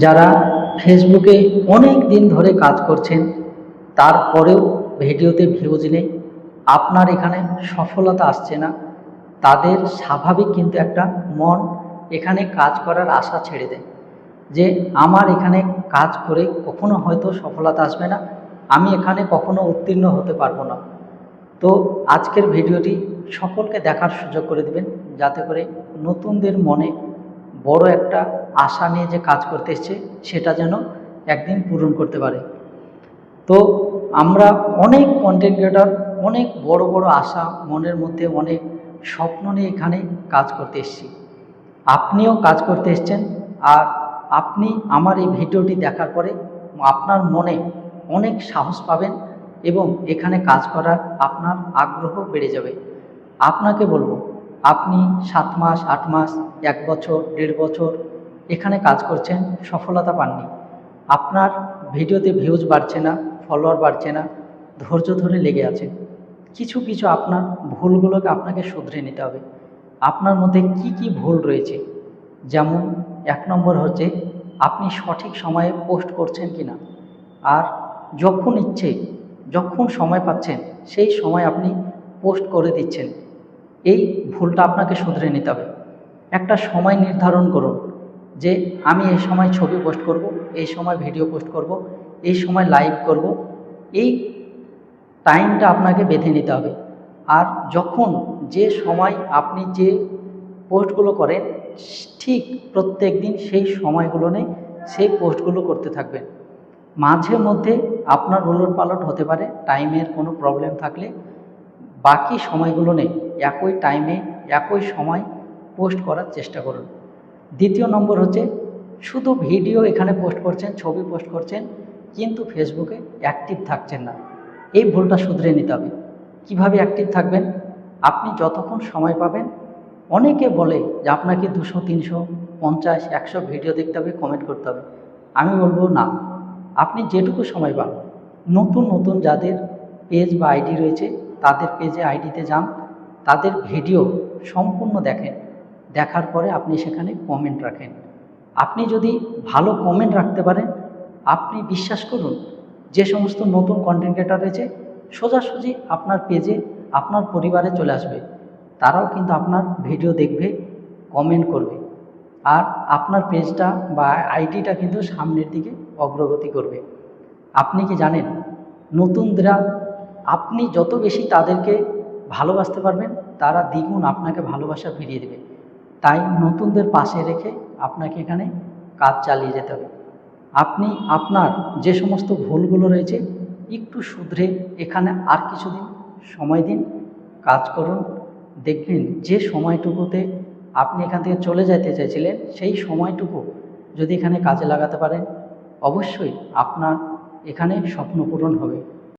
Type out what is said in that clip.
যারা ফেসবুকে অনেক দিন ধরে কাজ করছেন, তারপরেও ভিডিওতে ভিউজ নেই, আপনার এখানে সফলতা আসছে না, তাদের স্বাভাবিক কিন্তু একটা মন এখানে কাজ করার আশা ছেড়ে দেয় যে আমার এখানে কাজ করে কখনো হয়তো সফলতা আসবে না, আমি এখানে কখনো উত্তীর্ণ হতে পারবো না। তো আজকের ভিডিওটি সকলকে দেখার সুযোগ করে দিবেন, যাতে করে নতুনদের মনে বড় একটা আশা নিয়ে যে কাজ করতে এসছে সেটা যেন একদিন পূরণ করতে পারে। তো আমরা অনেক কন্টেন্ট ক্রিয়েটর অনেক বড় বড় আশা মনের মধ্যে, অনেক স্বপ্ন নিয়ে এখানে কাজ করতে এসেছি। আপনিও কাজ করতে এসছেন, আর আপনি আমার এই ভিডিওটি দেখার পরে আপনার মনে অনেক সাহস পাবেন এবং এখানে কাজ করার আপনার আগ্রহ বেড়ে যাবে। আপনাকে বলবো, আপনি 7 মাস 8 মাস 1 বছর 1.5 বছর এখানে কাজ করছেন, সফলতা পাননি, আপনার ভিডিওতে ভিউজ বাড়ছে না, ফলোয়ার বাড়ছে না, ধৈর্য ধরে লেগে আছেন। কিছু কিছু আপনার ভুলগুলোকে আপনাকে শুধরে নিতে হবে। আপনার মধ্যে কি কি ভুল রয়েছে, যেমন 1 নম্বর হচ্ছে আপনি সঠিক সময়ে পোস্ট করছেন কি না, আর যখন ইচ্ছে যখন সময় পাচ্ছেন সেই সময় আপনি পোস্ট করে দিচ্ছেন। এই ভুলটা আপনাকে শুধরে নিতে হবে। একটা সময় নির্ধারণ করুন যে আমি এই সময় ছবি পোস্ট করব, এই সময় ভিডিও পোস্ট করব, এই সময় লাইভ করব। এই টাইমটা আপনাকে বেঁধে নিতে হবে। আর যখন যে সময় আপনি যে পোস্টগুলো করেন, ঠিক প্রত্যেক দিন সেই সময়গুলো নেই সেই পোস্টগুলো করতে থাকবেন। মাঝে মধ্যে আপনার ওলটপালট হতে পারে, টাইমের কোনো প্রবলেম থাকলে বাকি সময়গুলো নেই একই টাইমে একই সময় পোস্ট করার চেষ্টা করুন। দ্বিতীয় নম্বর হচ্ছে শুধু ভিডিও এখানে পোস্ট করছেন, ছবি পোস্ট করছেন, কিন্তু ফেসবুকে অ্যাক্টিভ থাকছেন না। এই ভুলটা শুধরে নিতে হবে। কীভাবে অ্যাক্টিভ থাকবেন? আপনি যতক্ষণ সময় পাবেন, অনেকে বলে যে আপনাকে 200, 300, 50, 100 ভিডিও দেখতে হবে, কমেন্ট করতে হবে। আমি বলবো না, আপনি যেটুকু সময় পান, নতুন নতুন যাদের পেজ বা আইডি রয়েছে তাদের পেজে আইডিতে যান, তাদের ভিডিও সম্পূর্ণ দেখেন, দেখার পরে আপনি সেখানে কমেন্ট রাখেন। আপনি যদি ভালো কমেন্ট রাখতে পারেন, আপনি বিশ্বাস করুন যে সমস্ত নতুন কন্টেন্ট ক্রিয়েটর রয়েছে সোজাসুজি আপনার পেজে আপনার পরিবারে চলে আসবে, তারাও কিন্তু আপনার ভিডিও দেখবে, কমেন্ট করবে, আর আপনার পেজটা বা আইডিটা কিন্তু সামনের দিকে অগ্রগতি করবে। আপনি কি জানেন, নতুনরা আপনি যত বেশি তাদেরকে ভালোবাসতে পারবেন, তারা দ্বিগুণ আপনাকে ভালোবাসা ফিরিয়ে দেবে। তাই নতুনদের পাশে রেখে আপনাকে এখানে কাজ চালিয়ে যেতে হবে। আপনি আপনার যে সমস্ত ভুলগুলো রয়েছে একটু শুধরে এখানে আর কিছুদিন সময় দিন, কাজ করুন। দেখবেন যে সময়টুকুতে আপনি এখান থেকে চলে যেতে চাইছিলেন, সেই সময়টুকু যদি এখানে কাজে লাগাতে পারেন, অবশ্যই আপনার এখানে স্বপ্ন পূরণ হবে।